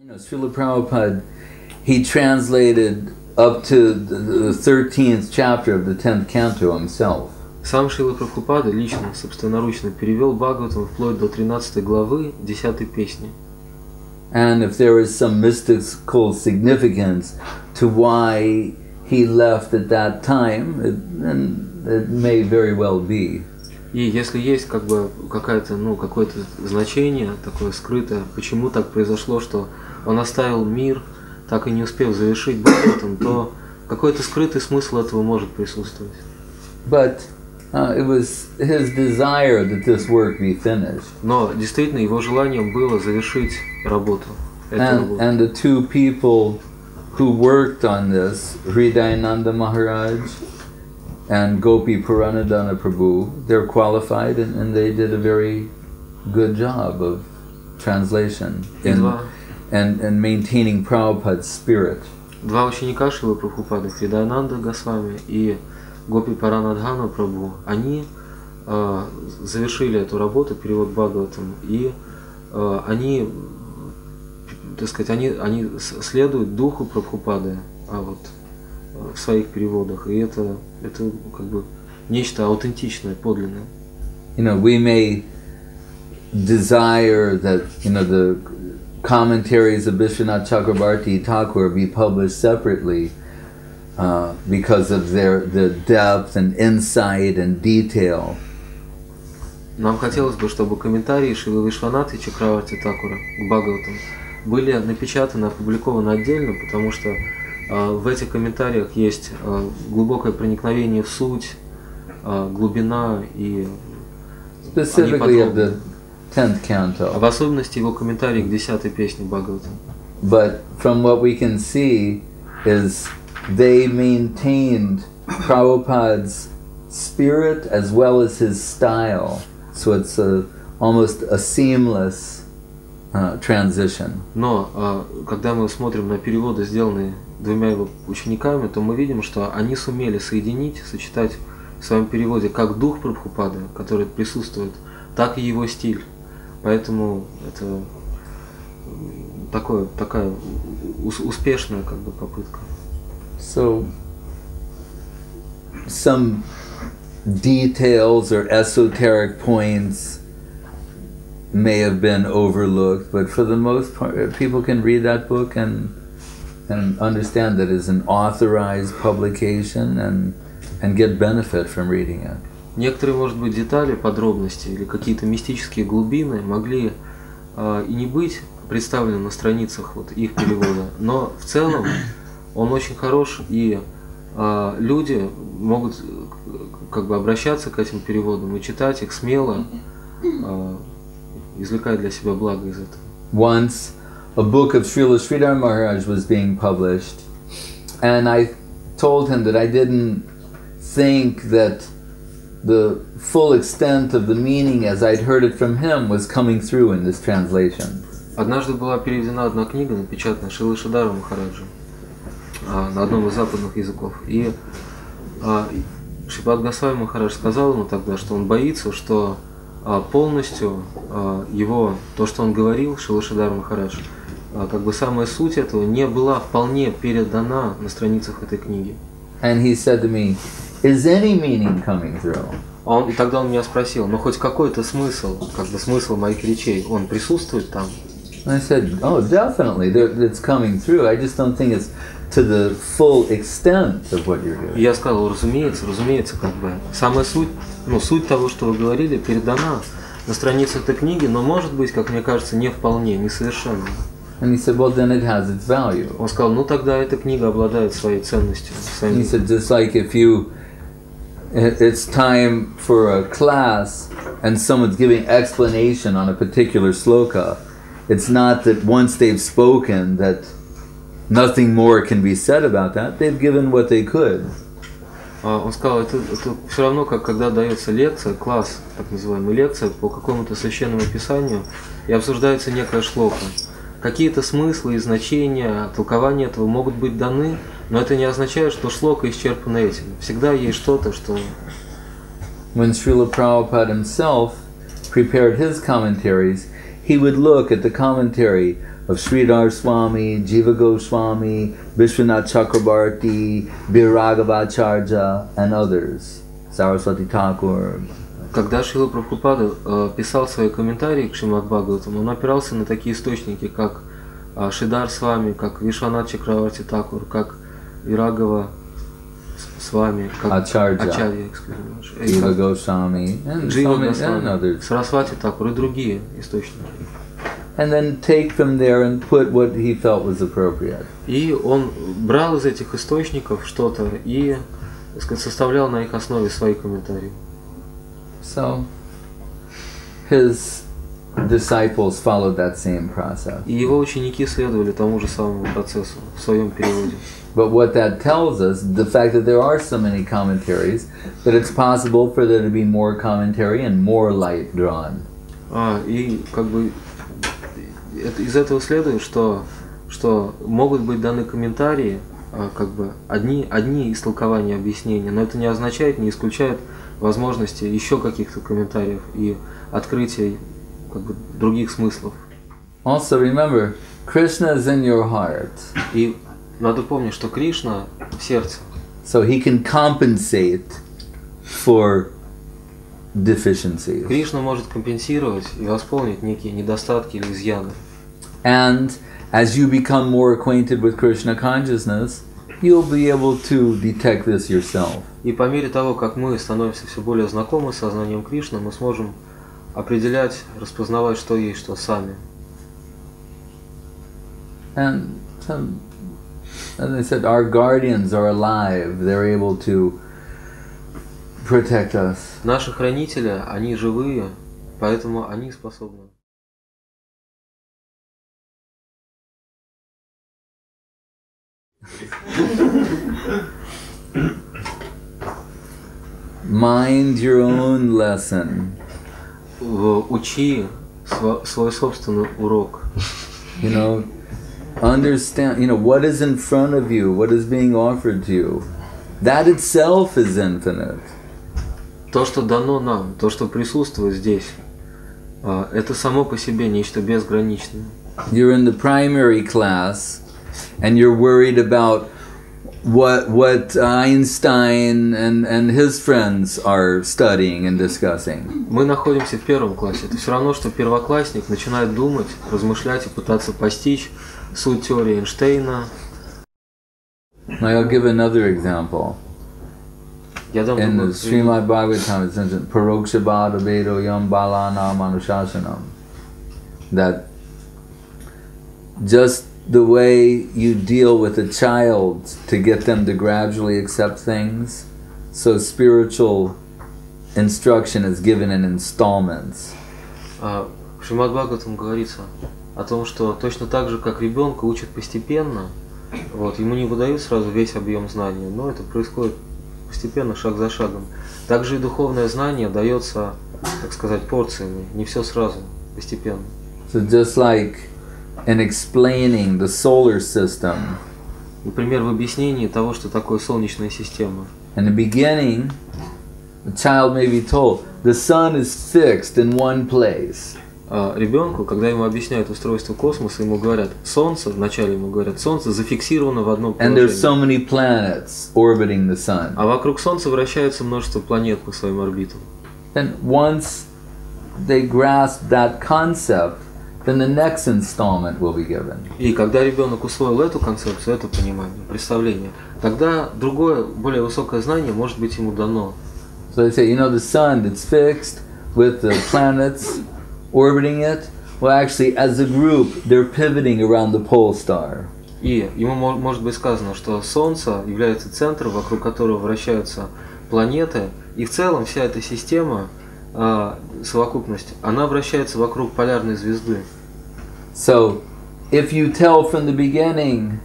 Srila Prabhupada, he translated up to the 13th chapter of the 10th canto himself. Сам Шрила Прабхупада лично, собственноручно перевел Бхагаватам вплоть до 13 главы 10 песни. And if there is some mystical significance to why he left at that time, then it may very well be. И если есть какое-то значение такое скрытое, почему так произошло, что он оставил мир, так и не успев завершить Бхагаватам, то какой-то скрытый смысл этого может присутствовать. But it was his desire that this work be finished. Но действительно его желанием было завершить работу. And the two people who worked on this, Hridayananda Maharaj and Gopi Puranadana Prabhu, they're qualified and they did a very good job of translation and maintaining Prabhupada's spirit. Два ученика Шрилы Прабхупады, Хридаянанда Госвами и Гопи Паранадхана Прабху, они завершили эту работу, перевод Бхагаватам, и они следуют духу Прабхупады в своих переводах, и это нечто аутентичное, подлинное. We may desire that the commentaries of Vishwanath Chakrabarti Thakur be published separately because of the depth and insight and detail. Нам хотелось бы, чтобы комментарии Шрилы Вишванатхи Чакраварти Такура к Бхагаватам были напечатаны, опубликованы отдельно, потому что в этих комментариях есть глубокое проникновение в суть, глубина и Specifically of the 10th canto. В особенности его комментарии к 10-й песне Бхагаватам. But from what we can see is they maintained Prabhupada's spirit as well as his style. So it's almost a seamless transition. Но когда мы смотрим на переводы, сделанные двумя его учениками, то мы видим, что они сумели сочетать в своем переводе как дух Прабхупады, который присутствует, так и его стиль. Поэтому это такая успешная попытка. So some details or esoteric points may have been overlooked, but for the most part, people can read that book and understand that it's an authorized publication and get benefit from reading it. Некоторые, может быть, детали, подробности или какие-то мистические глубины могли и не быть представлены на страницах их перевода, но в целом он очень хорош, и люди могут обращаться к этим переводам и читать их смело, извлекая для себя благо из этого. Once a book of Srila Sridhar Maharaj was being published, and I told him that I didn't think that the full extent of the meaning as I'd heard it from him was coming through in this translation. Однажды была переведена одна книга, напечатанная Шрилой Шридаром Махараджем на одном из западных языков. И Шримад-Бхагаватам Махарадж сказал ему тогда, что он боится, что полностью то, что он говорил, Шрила Шридар Махарадж, самая суть этого не была вполне передана на страницах этой книги. And he said to me, "Is any meaning coming through?" И тогда он меня спросил, но хоть какой-то смысл, смысл моих речей, он присутствует там? And I said, "Oh, definitely, it's coming through. I just don't think it's to the full extent of what you're doing." Я сказал, разумеется, самая суть, суть того, что вы говорили, передана на страницах этой книги, но может быть, как мне кажется, не вполне, несовершенно. And he said, "Well, then it has its value." Он сказал, тогда эта книга обладает своей ценностью. He said, just like if it's time for a class and someone's giving explanation on a particular sloka, it's not that once they've spoken that nothing more can be said about that. They've given what they could. Он сказал, это все равно, как когда дается лекция, класс, так называемая лекция по какому-то священному писанию, и обсуждается некая шлока. Какие-то смыслы и значения, толкования этого могут быть даны, но это не означает, что шлока исчерпана этим. Всегда есть что-то, что... When Srila Prabhupada himself prepared his commentaries, he would look at the commentary of Sridhar Swami, Jiva Goswami, Vishwanath Chakrabarti, Viragavacharya, and others, Saraswati Thakur. Когда Шрила Прабхупада писал свои комментарии к Шримад-Бхагаватам, он опирался на такие источники, как Шридхар Свами, как Вишванат Чакраварти Такур, как Вирагава Свами, как Ачарья, Jiva Goswami, and others. Сарасвати Такур и другие источники. And then take from there and put what he felt was appropriate. И он брал из этих источников что-то и, так сказать, составлял на их основе свои комментарии. So his disciples followed that same process. И его ученики следовали тому же самому процессу в своем переводе. But what that tells us, the fact that there are so many commentaries, that it's possible for there to be more commentary and more light drawn. И как бы из этого следует, что могут быть даны комментарии, как бы одни истолкования объяснения, но это не означает, не исключает возможности еще каких-то комментариев и открытия как бы других смыслов. Also remember, Krishna is in your heart. И надо помнить, что Кришна в сердце. So he can compensate for deficiencies. Кришна может компенсировать и восполнить некие недостатки или изъяны. And as you become more acquainted with Krishna consciousness, you'll be able to detect this yourself. И по мере того, как мы становимся все более знакомы с сознанием Кришны, мы сможем определять, распознавать, что есть, что сами. And as I said, our guardians are alive. They're able to protect us. Наши хранители, они живые, поэтому они способны. Mind your own lesson. Учи свой собственный урок. You know, understand, what is in front of you, what is being offered to you. That itself is infinite. То, что дано нам, то, что присутствует здесь, это само по себе нечто безграничное. You're in the primary class and you're worried about what Einstein and his friends are studying and discussing. Мы находимся в первом классе. Это все равно, что первоклассник начинает думать, размышлять и пытаться постичь суть теории Эйнштейна. I'll give another example. In the Srimad-Bhagavatam it says Parokshabhada Vedo Yam Balana Manushasanam, that just the way you deal with a child to get them to gradually accept things, so spiritual instruction is given in installments. В Шримад-Бхагаватам говорится о том, что точно так же, как ребенка учат постепенно, ему не выдают сразу весь объем знаний, но это происходит постепенно, шаг за шагом. Также и духовное знание дается, так сказать, порциями, не все сразу, постепенно. So just like in explaining the solar system, например, в объяснении того, что такое солнечная система. In the beginning, the child may be told the sun is fixed in one place. Ребенку, когда ему объясняют устройство космоса, ему говорят, Солнце, вначале ему говорят, Солнце зафиксировано в одном положении. And there's so many planets orbiting the sun. А вокруг Солнца вращается множество планет по своим орбитам. And once they grasp that concept, then the next installment will be given. И когда ребенок усвоил эту концепцию, это понимание, представление, тогда другое, более высокое знание может быть ему дано. So they say, the sun that's fixed with the planets orbiting it, well actually as a group they're pivoting around the pole star. И ему может быть сказано, что Солнце является центром, вокруг которого вращаются планеты, и в целом вся эта система, совокупность, она вращается вокруг полярной звезды. So, if you tell from the beginning,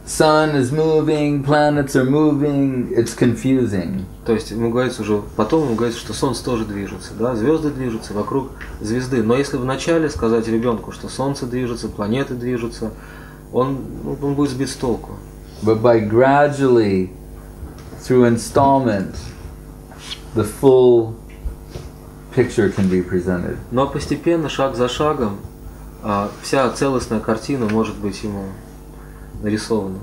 sun is moving, planets are moving, it's confusing. То есть ему говорится уже, потом ему говорится, что Солнце тоже движется, да, звезды движутся вокруг звезды. Но если вначале сказать ребенку, что Солнце движется, планеты движутся, он будет сбит с толку. But by gradually, through installment, the full picture can be presented. Но постепенно, шаг за шагом, вся целостная картина может быть ему нарисована.